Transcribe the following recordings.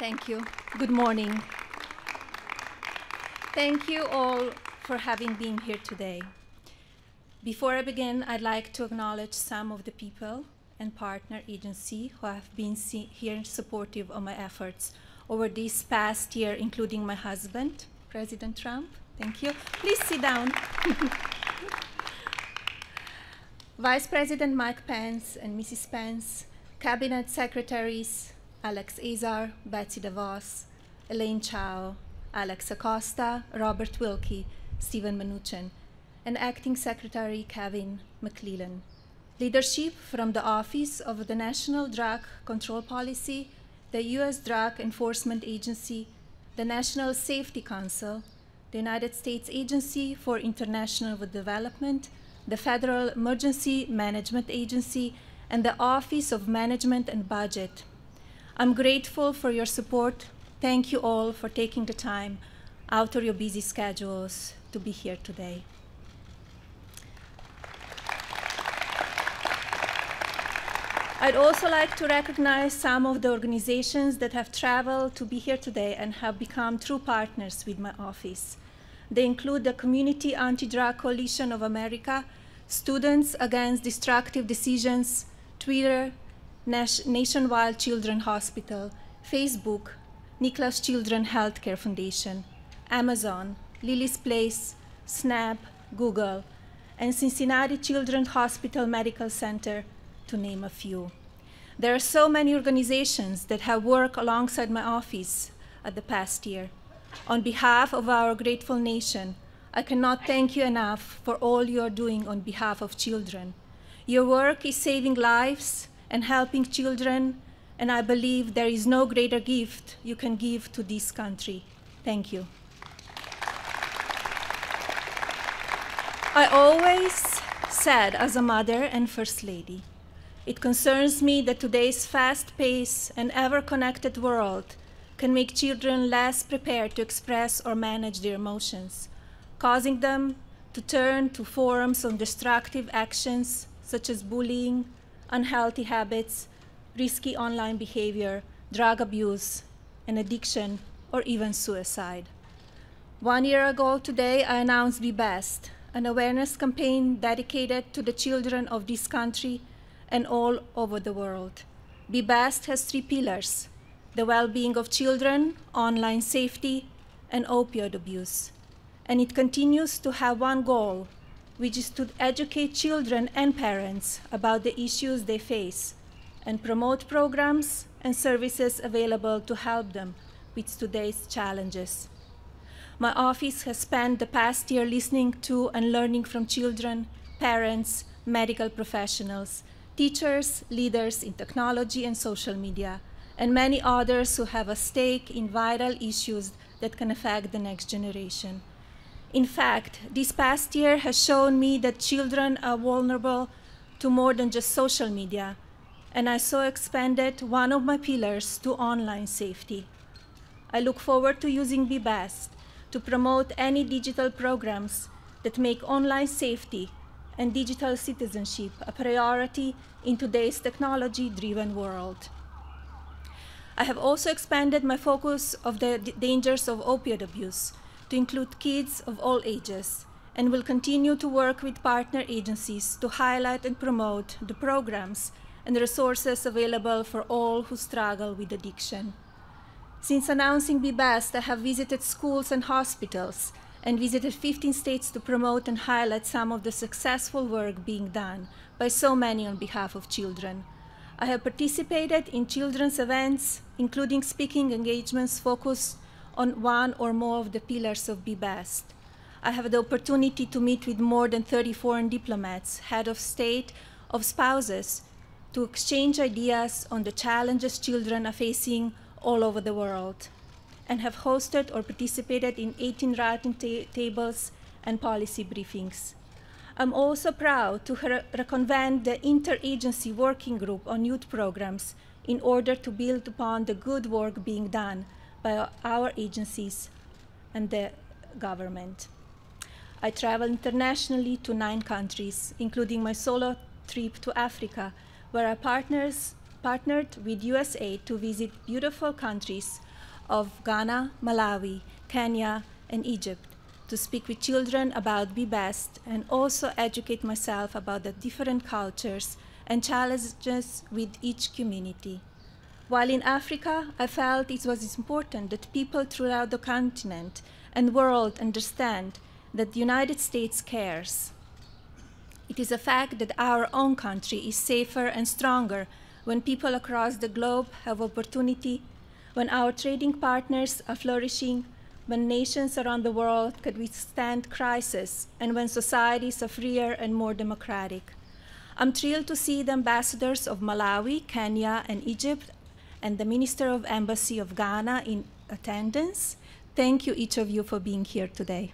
Thank you. Good morning. Thank you all for having been here today. Before I begin, I'd like to acknowledge some of the people and partner agencies who have been here supportive of my efforts over this past year, including my husband, President Trump. Thank you. Please sit down. Vice President Mike Pence and Mrs. Pence, Cabinet Secretaries Alex Azar, Betsy DeVos, Elaine Chao, Alex Acosta, Robert Wilkie, Stephen Mnuchin, and Acting Secretary Kevin McClellan. Leadership from the Office of the National Drug Control Policy, the U.S. Drug Enforcement Agency, the National Safety Council, the United States Agency for International Development, the Federal Emergency Management Agency, and the Office of Management and Budget. I'm grateful for your support. Thank you all for taking the time out of your busy schedules to be here today. I'd also like to recognize some of the organizations that have traveled to be here today and have become true partners with my office. They include the Community Anti-Drug Coalition of America, Students Against Destructive Decisions, Twitter, Nationwide Children's Hospital, Facebook, Nicholas Children Healthcare Foundation, Amazon, Lily's Place, Snap, Google, and Cincinnati Children's Hospital Medical Center, to name a few. There are so many organizations that have worked alongside my office at the past year. On behalf of our grateful nation, I cannot thank you enough for all you are doing on behalf of children. Your work is saving lives and helping children, and I believe there is no greater gift you can give to this country. Thank you. I always said as a mother and First Lady, it concerns me that today's fast-paced and ever-connected world can make children less prepared to express or manage their emotions, causing them to turn to forms of destructive actions such as bullying, unhealthy habits, risky online behavior, drug abuse, and addiction, or even suicide. 1 year ago today, I announced Be Best, an awareness campaign dedicated to the children of this country and all over the world. Be Best has 3 pillars: the well-being of children, online safety, and opioid abuse. And it continues to have one goal, which is to educate children and parents about the issues they face and promote programs and services available to help them with today's challenges. My office has spent the past year listening to and learning from children, parents, medical professionals, teachers, leaders in technology and social media, and many others who have a stake in vital issues that can affect the next generation. In fact, this past year has shown me that children are vulnerable to more than just social media, and I so expanded one of my pillars to online safety. I look forward to using Be Best to promote any digital programs that make online safety and digital citizenship a priority in today's technology-driven world. I have also expanded my focus of the dangers of opioid abuse to include kids of all ages, and will continue to work with partner agencies to highlight and promote the programs and resources available for all who struggle with addiction. Since announcing Be Best, I have visited schools and hospitals and visited 15 states to promote and highlight some of the successful work being done by so many on behalf of children. I have participated in children's events, including speaking engagements focused on one or more of the pillars of Be Best. I have the opportunity to meet with more than 30 foreign diplomats, head of state, of spouses, to exchange ideas on the challenges children are facing all over the world, and have hosted or participated in 18 writing tables and policy briefings. I'm also proud to reconvene the Interagency Working Group on Youth Programs in order to build upon the good work being done by our agencies and the government. I traveled internationally to 9 countries, including my solo trip to Africa, where I partnered with USAID to visit beautiful countries of Ghana, Malawi, Kenya, and Egypt to speak with children about Be Best and also educate myself about the different cultures and challenges with each community. While in Africa, I felt it was important that people throughout the continent and world understand that the United States cares. It is a fact that our own country is safer and stronger when people across the globe have opportunity, when our trading partners are flourishing, when nations around the world can withstand crisis, and when societies are freer and more democratic. I'm thrilled to see the ambassadors of Malawi, Kenya, and Egypt, and the Minister of Embassy of Ghana in attendance. Thank you, each of you, for being here today.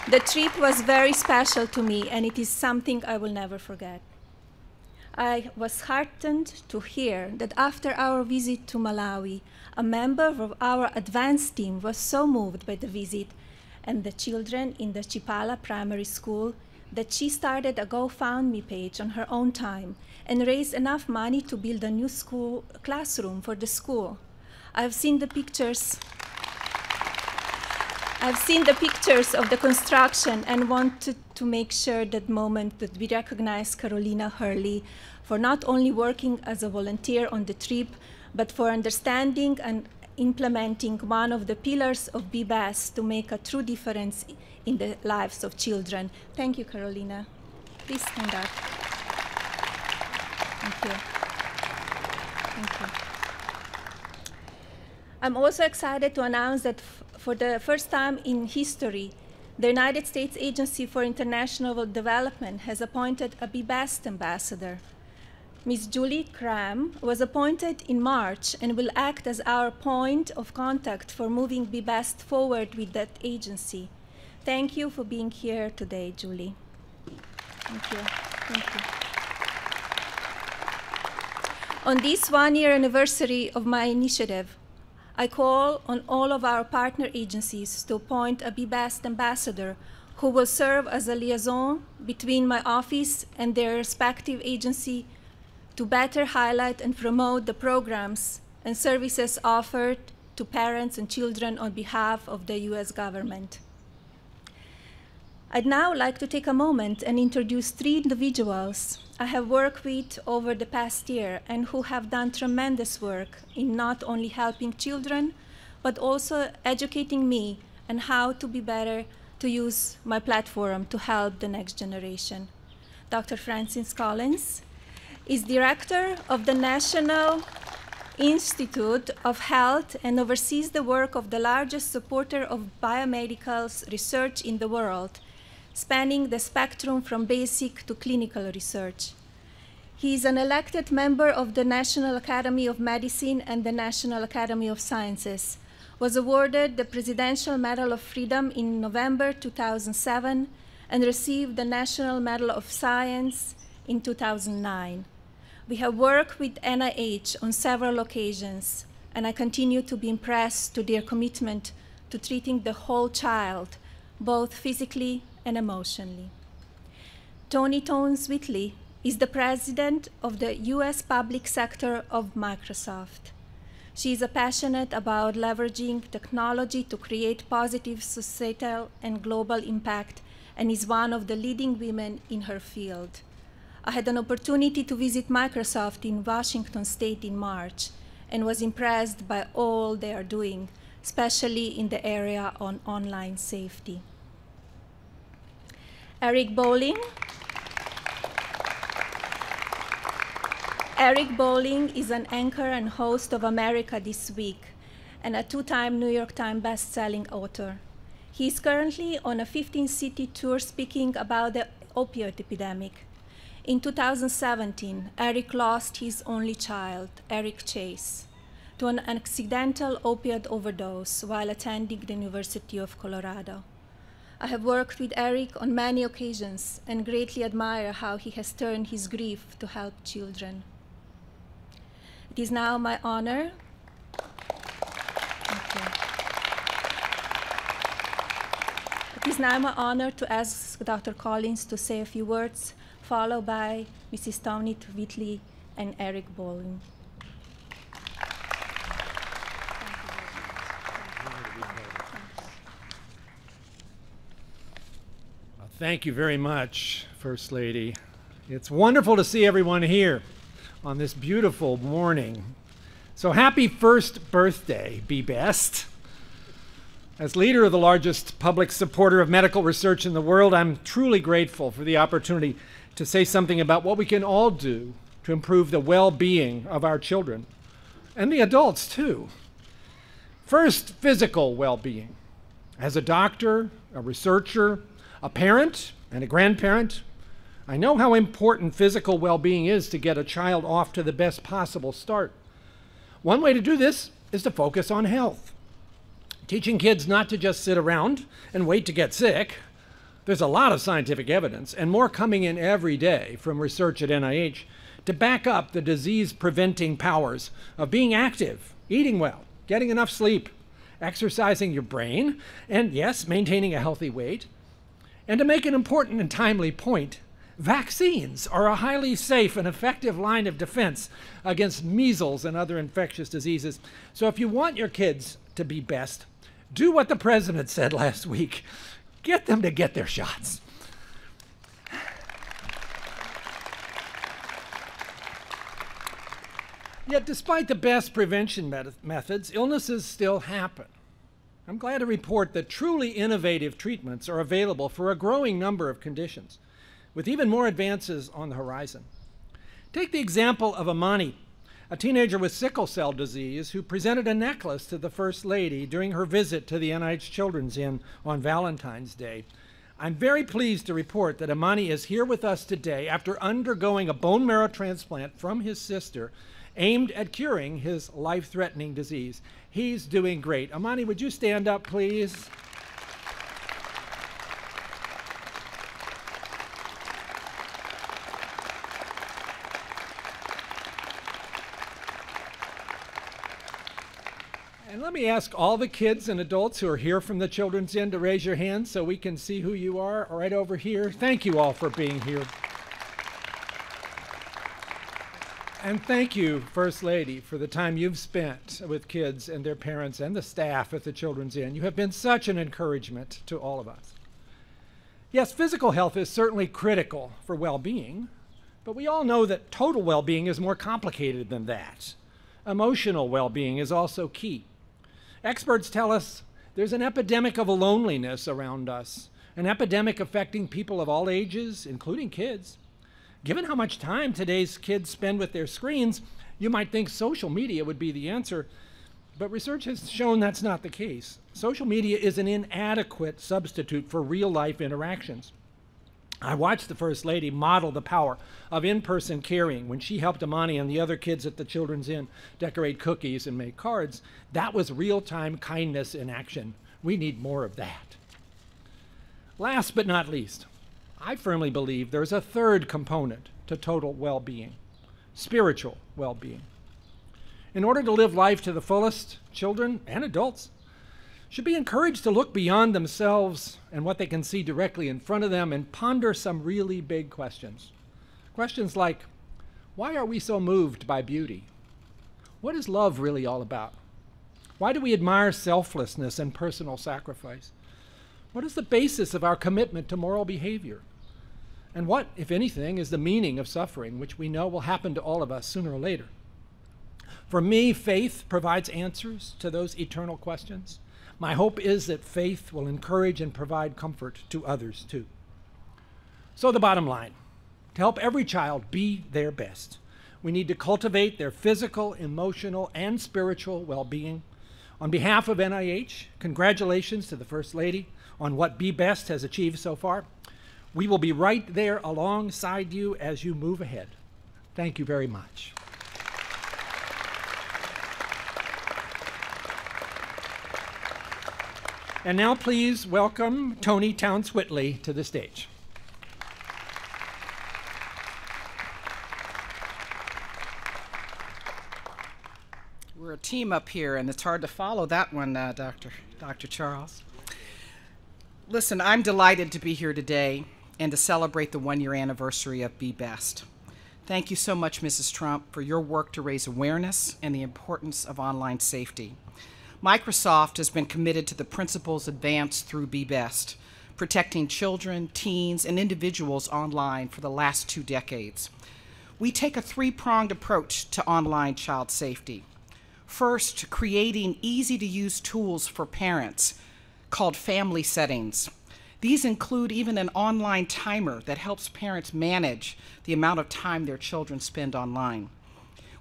The trip was very special to me, and it is something I will never forget. I was heartened to hear that after our visit to Malawi, a member of our advanced team was so moved by the visit and the children in the Chipala Primary School that she started a GoFundMe page on her own time and raised enough money to build a new school classroom for the school. I've seen the pictures of the construction and wanted to make sure that moment that we recognize Carolina Hurley for not only working as a volunteer on the trip, but for understanding and implementing one of the pillars of Be Best to make a true difference in the lives of children. Thank you, Carolina. Please stand up. Thank you. Thank you. I'm also excited to announce that for the first time in history, the United States Agency for International Development has appointed a Be Best ambassador. Ms. Julie Cram was appointed in March and will act as our point of contact for moving Be Best forward with that agency. Thank you for being here today, Julie. Thank you. Thank you. On this one-year anniversary of my initiative, I call on all of our partner agencies to appoint a Be Best ambassador who will serve as a liaison between my office and their respective agency to better highlight and promote the programs and services offered to parents and children on behalf of the US government. I'd now like to take a moment and introduce 3 individuals I have worked with over the past year and who have done tremendous work in not only helping children, but also educating me on how to be better to use my platform to help the next generation. Dr. Francis Collins is director of the National Institute of Health and oversees the work of the largest supporter of biomedical research in the world, spanning the spectrum from basic to clinical research. He is an elected member of the National Academy of Medicine and the National Academy of Sciences, was awarded the Presidential Medal of Freedom in November 2007, and received the National Medal of Science in 2009. We have worked with NIH on several occasions, and I continue to be impressed to their commitment to treating the whole child, both physically and emotionally. Toni Tones-Whitley is the president of the US public sector of Microsoft. She is passionate about leveraging technology to create positive societal and global impact and is one of the leading women in her field. I had an opportunity to visit Microsoft in Washington State in March and was impressed by all they are doing, especially in the area on online safety. Eric Bolling. Eric Bolling is an anchor and host of America This Week and a 2-time New York Times best-selling author. He is currently on a 15-city tour speaking about the opioid epidemic. In 2017, Eric lost his only child, Eric Chase, to an accidental opioid overdose while attending the University of Colorado. I have worked with Eric on many occasions and greatly admire how he has turned his grief to help children. It is now my honor. It is now my honor to ask Dr. Collins to say a few words, followed by Mrs. Toni Whitley and Eric Bolling. Thank you very much, First Lady. It's wonderful to see everyone here on this beautiful morning. So happy first birthday, Be Best. As leader of the largest public supporter of medical research in the world, I'm truly grateful for the opportunity to say something about what we can all do to improve the well-being of our children, and the adults too. First, physical well-being. As a doctor, a researcher, a parent, and a grandparent, I know how important physical well-being is to get a child off to the best possible start. One way to do this is to focus on health. Teaching kids not to just sit around and wait to get sick. There's a lot of scientific evidence, and more coming in every day from research at NIH, to back up the disease-preventing powers of being active, eating well, getting enough sleep, exercising your brain, and yes, maintaining a healthy weight. And to make an important and timely point, vaccines are a highly safe and effective line of defense against measles and other infectious diseases. So if you want your kids to be best, do what the president said last week. Get them to get their shots. Yet despite the best prevention methods, illnesses still happen. I'm glad to report that truly innovative treatments are available for a growing number of conditions, with even more advances on the horizon. Take the example of Amani, a teenager with sickle cell disease who presented a necklace to the First Lady during her visit to the NIH Children's Inn on Valentine's Day. I'm very pleased to report that Amani is here with us today after undergoing a bone marrow transplant from his sister aimed at curing his life-threatening disease. He's doing great. Amani, would you stand up, please? And let me ask all the kids and adults who are here from the Children's Inn to raise your hands so we can see who you are right over here. Thank you all for being here. And thank you, First Lady, for the time you've spent with kids and their parents and the staff at the Children's Inn. You have been such an encouragement to all of us. Yes, physical health is certainly critical for well-being, but we all know that total well-being is more complicated than that. Emotional well-being is also key. Experts tell us there's an epidemic of loneliness around us, an epidemic affecting people of all ages, including kids. Given how much time today's kids spend with their screens, you might think social media would be the answer, but research has shown that's not the case. Social media is an inadequate substitute for real-life interactions. I watched the First Lady model the power of in-person caring when she helped Amani and the other kids at the Children's Inn decorate cookies and make cards. That was real-time kindness in action. We need more of that. Last but not least, I firmly believe there's a third component to total well-being, spiritual well-being. In order to live life to the fullest, children and adults should be encouraged to look beyond themselves and what they can see directly in front of them and ponder some really big questions. Questions like, why are we so moved by beauty? What is love really all about? Why do we admire selflessness and personal sacrifice? What is the basis of our commitment to moral behavior? And what, if anything, is the meaning of suffering, which we know will happen to all of us sooner or later? For me, faith provides answers to those eternal questions. My hope is that faith will encourage and provide comfort to others too. So the bottom line, to help every child be their best, we need to cultivate their physical, emotional, and spiritual well-being. On behalf of NIH, congratulations to the First Lady on what Be Best has achieved so far. We will be right there alongside you as you move ahead. Thank you very much. And now please welcome Tony Towns-Whitley to the stage. We're a team up here, and it's hard to follow that one, Dr. Charles. Listen, I'm delighted to be here today and to celebrate the one-year anniversary of Be Best. Thank you so much, Mrs. Trump, for your work to raise awareness and the importance of online safety. Microsoft has been committed to the principles advanced through Be Best, protecting children, teens, and individuals online for the last 2 decades. We take a 3-pronged approach to online child safety. First, creating easy-to-use tools for parents called family settings. These include even an online timer that helps parents manage the amount of time their children spend online.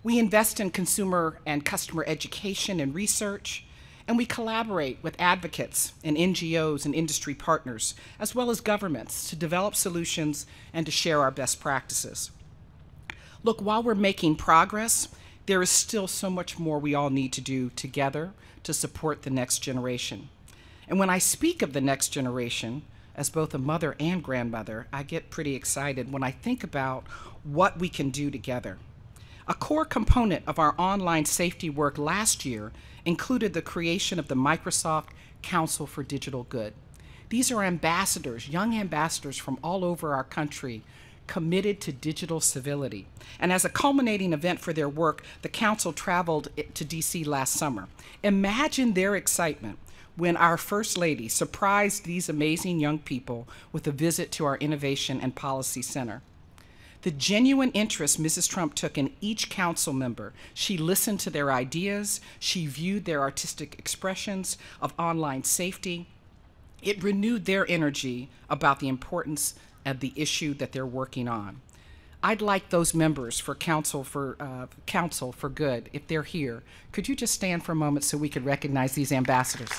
We invest in consumer and customer education and research, and we collaborate with advocates and NGOs and industry partners, as well as governments, to develop solutions and to share our best practices. Look, while we're making progress, there is still so much more we all need to do together to support the next generation. And when I speak of the next generation, as both a mother and grandmother, I get pretty excited when I think about what we can do together. A core component of our online safety work last year included the creation of the Microsoft Council for Digital Good. These are ambassadors, young ambassadors from all over our country, committed to digital civility. And as a culminating event for their work, the council traveled to DC last summer. Imagine their excitement when our First Lady surprised these amazing young people with a visit to our Innovation and Policy Center. The genuine interest Mrs. Trump took in each council member, she listened to their ideas, she viewed their artistic expressions of online safety. It renewed their energy about the importance of the issue that they're working on. I'd like those members for Council for Good, if they're here, could you just stand for a moment so we could recognize these ambassadors?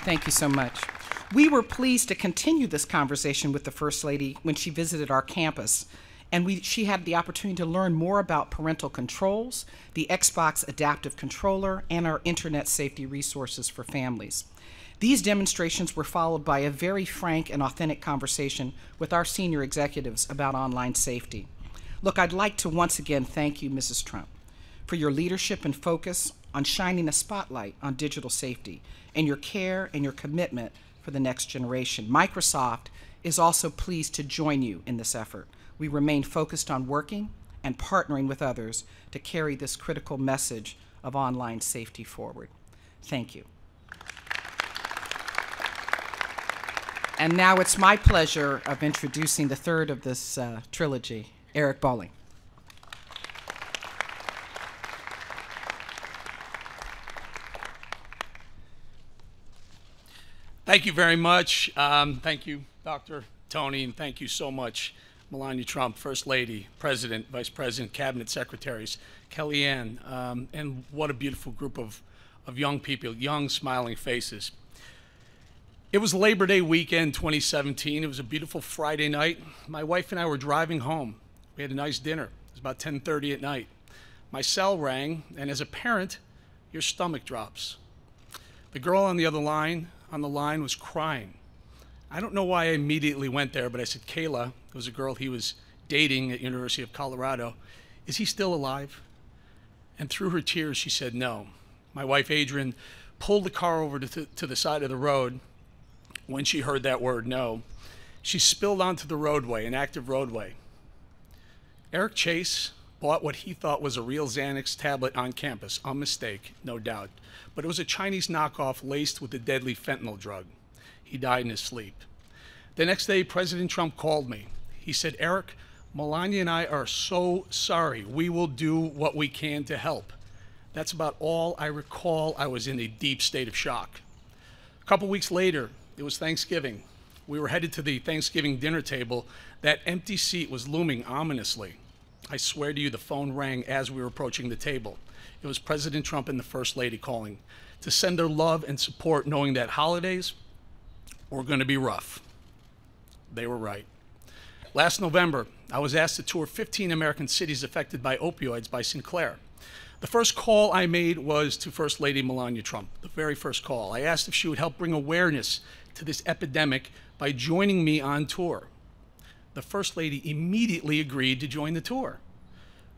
Thank you so much. We were pleased to continue this conversation with the First Lady when she visited our campus, and she had the opportunity to learn more about parental controls, the Xbox Adaptive Controller, and our internet safety resources for families. These demonstrations were followed by a very frank and authentic conversation with our senior executives about online safety. Look, I'd like to once again thank you, Mrs. Trump, for your leadership and focus on shining a spotlight on digital safety and your care and your commitment for the next generation. Microsoft is also pleased to join you in this effort. We remain focused on working and partnering with others to carry this critical message of online safety forward. Thank you. And now it's my pleasure of introducing the third of this trilogy, Eric Bolling. Thank you very much. Thank you, Dr. Tony, and thank you so much, Melania Trump, First Lady, President, Vice President, Cabinet Secretaries, Kellyanne, and what a beautiful group of young people, young, smiling faces. It was Labor Day weekend 2017. It was a beautiful Friday night. My wife and I were driving home. We had a nice dinner. It was about 10:30 at night. My cell rang, and as a parent, your stomach drops. The girl on the line was crying. I don't know why I immediately went there, but I said, Kayla, it was a girl he was dating at University of Colorado, is he still alive? And through her tears, she said no. My wife, Adrian, pulled the car over to the side of the road. When she heard that word, no, she spilled onto the roadway, an active roadway. Eric Chase bought what he thought was a real Xanax tablet on campus, a mistake, no doubt, but it was a Chinese knockoff laced with the deadly fentanyl drug. He died in his sleep. The next day, President Trump called me. He said, Eric, Melania and I are so sorry. We will do what we can to help. That's about all I recall. I was in a deep state of shock. A couple weeks later, it was Thanksgiving. We were headed to the Thanksgiving dinner table. That empty seat was looming ominously. I swear to you, the phone rang as we were approaching the table. It was President Trump and the First Lady calling to send their love and support, knowing that holidays were going to be rough. They were right. Last November, I was asked to tour 15 American cities affected by opioids by Sinclair. The first call I made was to First Lady Melania Trump, the very first call. I asked if she would help bring awareness to this epidemic by joining me on tour. The First Lady immediately agreed to join the tour.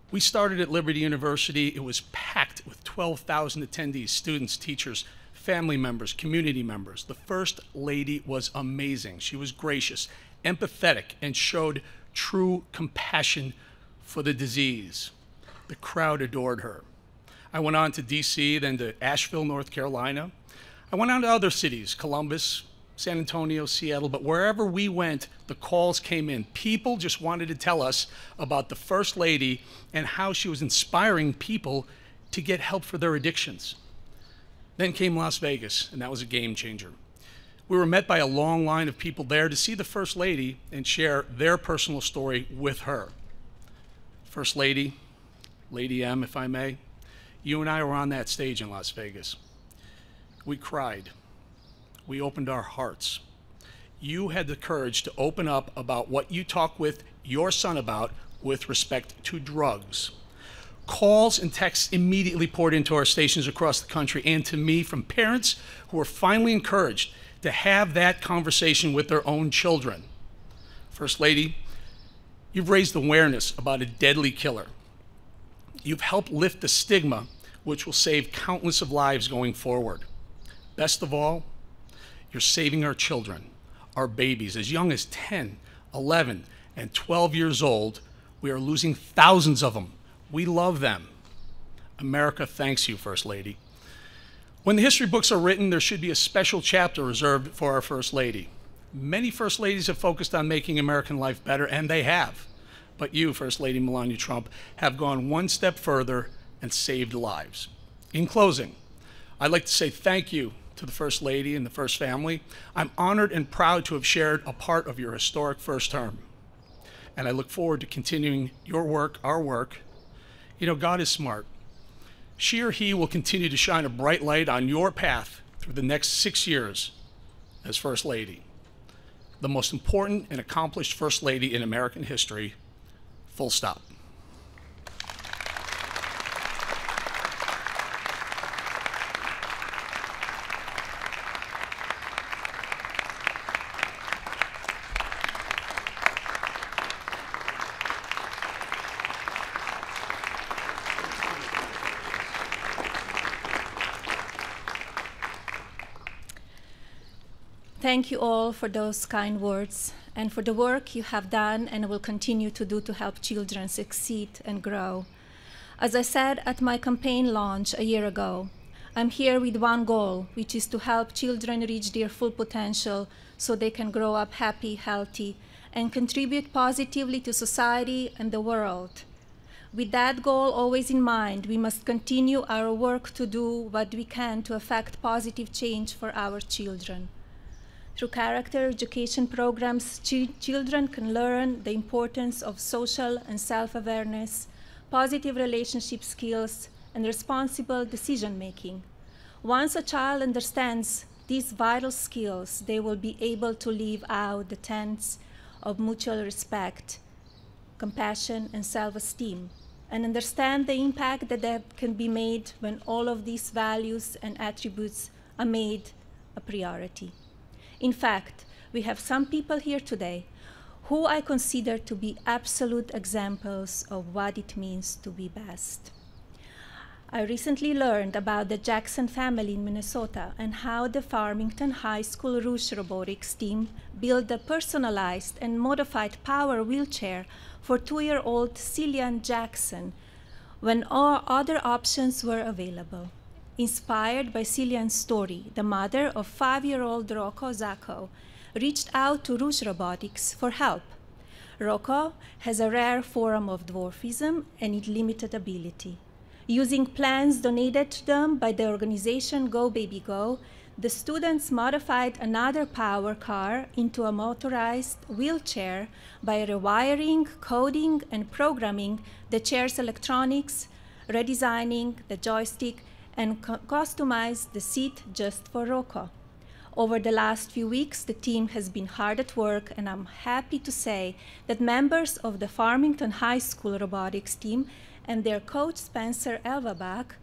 We started at Liberty University. It was packed with 12,000 attendees, students, teachers, family members, community members. The First Lady was amazing. She was gracious, empathetic, and showed true compassion for the disease. The crowd adored her. I went on to D.C., then to Asheville, North Carolina. I went on to other cities, Columbus, San Antonio, Seattle, but wherever we went, the calls came in. People just wanted to tell us about the First Lady and how she was inspiring people to get help for their addictions. Then came Las Vegas, and that was a game changer. We were met by a long line of people there to see the First Lady and share their personal story with her. First Lady, Lady M, if I may, you and I were on that stage in Las Vegas. We cried. We opened our hearts. You had the courage to open up about what you talked with your son about with respect to drugs. Calls and texts immediately poured into our stations across the country and to me from parents who were finally encouraged to have that conversation with their own children. First Lady, you've raised awareness about a deadly killer. You've helped lift the stigma, which will save countless of lives going forward. Best of all, you're saving our children, our babies, as young as 10, 11, and 12 years old. We are losing thousands of them. We love them. America thanks you, First Lady. When the history books are written, there should be a special chapter reserved for our First Lady. Many First Ladies have focused on making American life better, and they have. But you, First Lady Melania Trump, have gone one step further and saved lives. In closing, I'd like to say thank you to the First Lady and the First Family. I'm honored and proud to have shared a part of your historic first term. And I look forward to continuing your work, our work. You know, God is smart. She or he will continue to shine a bright light on your path through the next 6 years as First Lady. The most important and accomplished First Lady in American history, full stop. Thank you all for those kind words and for the work you have done and will continue to do to help children succeed and grow. As I said at my campaign launch a year ago, I'm here with one goal, which is to help children reach their full potential so they can grow up happy, healthy, and contribute positively to society and the world. With that goal always in mind, we must continue our work to do what we can to affect positive change for our children. Through character education programs, children can learn the importance of social and self-awareness, positive relationship skills, and responsible decision-making. Once a child understands these vital skills, they will be able to live out the tenets of mutual respect, compassion, and self-esteem, and understand the impact that can be made when all of these values and attributes are made a priority. In fact, we have some people here today who I consider to be absolute examples of what it means to be best. I recently learned about the Jackson family in Minnesota and how the Farmington High School Rouge Robotics team built a personalized and modified power wheelchair for 2-year-old Cillian Jackson when all other options were available. Inspired by Cillian's story, the mother of 5-year-old Rocco Zacco reached out to Rouge Robotics for help. Rocco has a rare form of dwarfism and limited ability. Using plans donated to them by the organization Go Baby Go, the students modified another power car into a motorized wheelchair by rewiring, coding, and programming the chair's electronics, redesigning the joystick, and customized the seat just for Rocco. Over the last few weeks, the team has been hard at work, and I'm happy to say that members of the Farmington High School robotics team and their coach Spencer Elvabach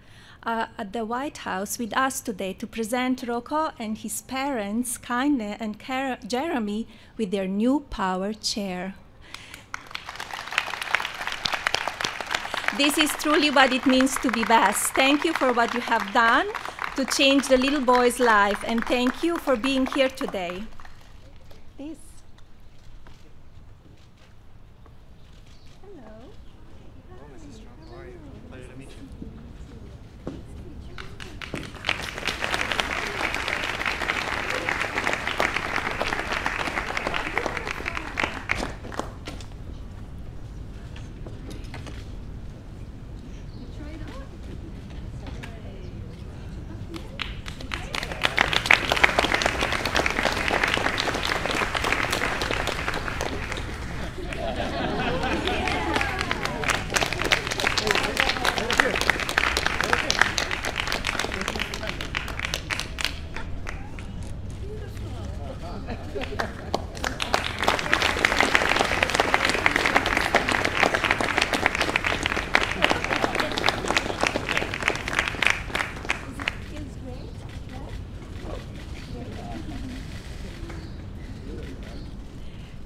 are at the White House with us today to present Rocco and his parents, Kaine and Jeremy, with their new power chair. This is truly what it means to be best. Thank you for what you have done to change the little boy's life. And thank you for being here today. Please. Hello. Hello, Mrs. Trump. How are you? Pleasure to meet you.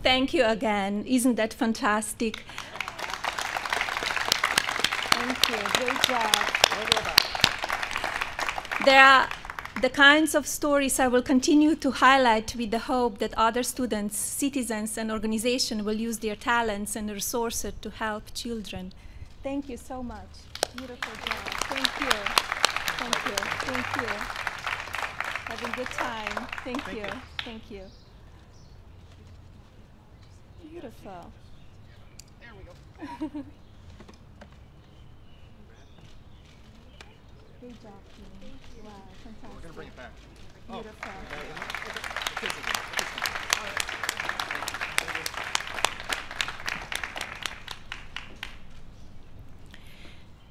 Thank you again. Isn't that fantastic? Thank you. Great job. There are the kinds of stories I will continue to highlight with the hope that other students, citizens, and organizations will use their talents and resources to help children. Thank you so much. Beautiful job. Thank you. Thank you. Thank you. Having a good time. Thank you. Thank you. Beautiful. There we go. Great job, team. Wow, fantastic. We're going to bring it back. Beautiful.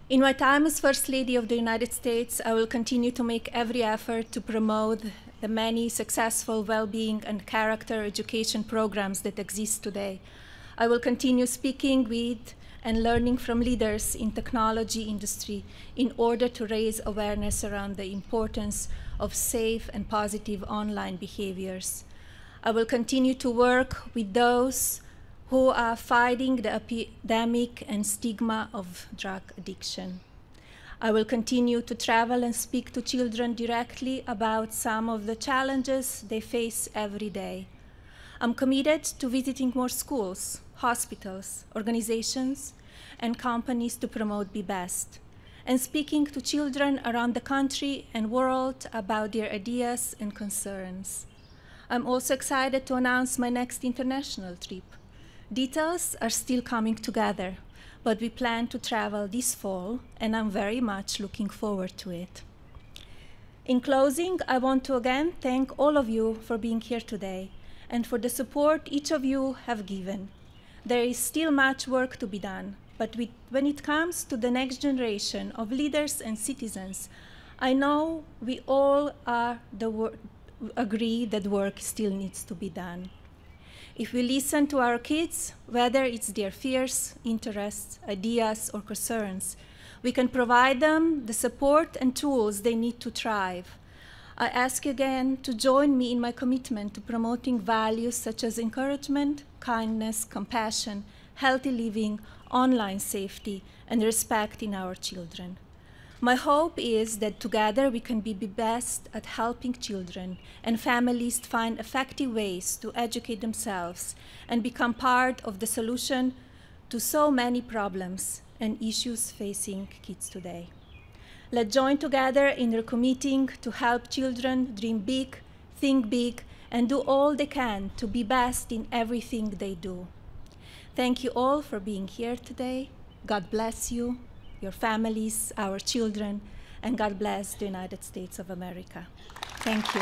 In my time as First Lady of the United States, I will continue to make every effort to promote the many successful well-being and character education programs that exist today. I will continue speaking with and learning from leaders in technology industry in order to raise awareness around the importance of safe and positive online behaviors. I will continue to work with those who are fighting the epidemic and stigma of drug addiction. I will continue to travel and speak to children directly about some of the challenges they face every day. I'm committed to visiting more schools, hospitals, organizations, and companies to promote Be Best, and speaking to children around the country and world about their ideas and concerns. I'm also excited to announce my next international trip. Details are still coming together, but we plan to travel this fall, and I'm very much looking forward to it. In closing, I want to again thank all of you for being here today and for the support each of you have given. There is still much work to be done, but when it comes to the next generation of leaders and citizens, I know we all agree that work still needs to be done. If we listen to our kids, whether it's their fears, interests, ideas, or concerns, we can provide them the support and tools they need to thrive. I ask you again to join me in my commitment to promoting values such as encouragement, kindness, compassion, healthy living, online safety, and respect in our children. My hope is that together we can be best at helping children and families find effective ways to educate themselves and become part of the solution to so many problems and issues facing kids today. Let's join together in recommitting to help children dream big, think big, and do all they can to be best in everything they do. Thank you all for being here today. God bless you, your families, our children, and God bless the United States of America. Thank you.